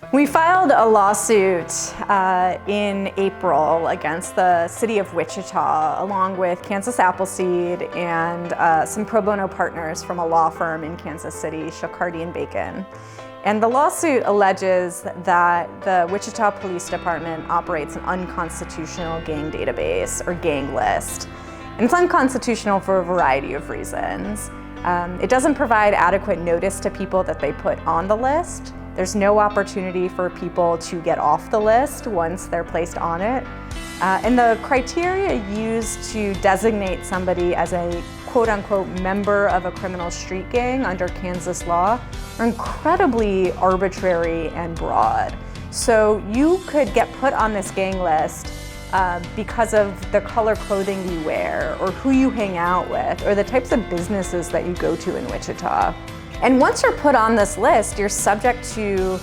We filed a lawsuit in April against the city of Wichita, along with Kansas Appleseed and some pro bono partners from a law firm in Kansas City, Shakardi and Bacon. And the lawsuit alleges that the Wichita Police Department operates an unconstitutional gang database or gang list. And it's unconstitutional for a variety of reasons. It doesn't provide adequate notice to people that they put on the list. There's no opportunity for people to get off the list once they're placed on it. And the criteria used to designate somebody as a quote-unquote member of a criminal street gang under Kansas law are incredibly arbitrary and broad. So you could get put on this gang list because of the color clothing you wear, or who you hang out with, or the types of businesses that you go to in Wichita. And once you're put on this list, you're subject to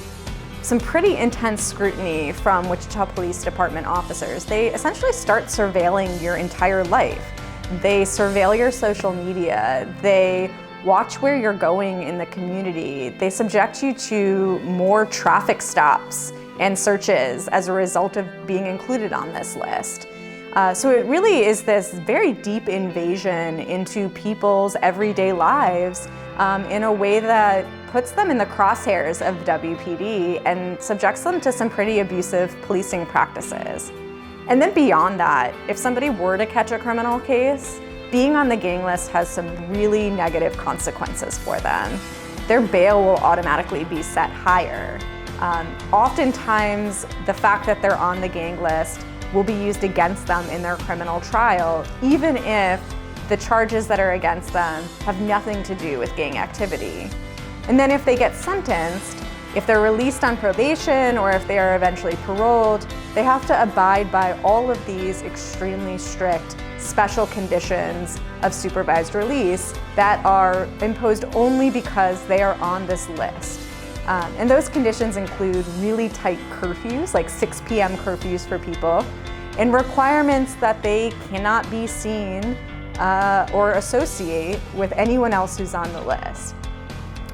some pretty intense scrutiny from Wichita Police Department officers. They essentially start surveilling your entire life. They surveil your social media. They watch where you're going in the community. They subject you to more traffic stops and searches as a result of being included on this list. So it really is this very deep invasion into people's everyday lives in a way that puts them in the crosshairs of WPD and subjects them to some pretty abusive policing practices. And then beyond that, if somebody were to catch a criminal case, being on the gang list has some really negative consequences for them. Their bail will automatically be set higher. Oftentimes, the fact that they're on the gang list will be used against them in their criminal trial, even if the charges that are against them have nothing to do with gang activity. And then if they get sentenced, if they're released on probation or if they are eventually paroled, they have to abide by all of these extremely strict special conditions of supervised release that are imposed only because they are on this list. And those conditions include really tight curfews, like 6 p.m. curfews for people, and requirements that they cannot be seen or associate with anyone else who's on the list.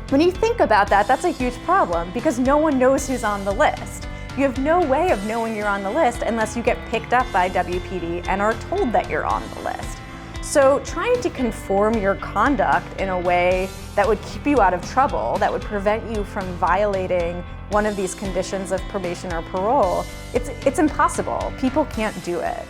When you think about that, that's a huge problem because no one knows who's on the list. You have no way of knowing you're on the list unless you get picked up by WPD and are told that you're on the list. So trying to conform your conduct in a way that would keep you out of trouble, that would prevent you from violating one of these conditions of probation or parole, it's impossible. People can't do it.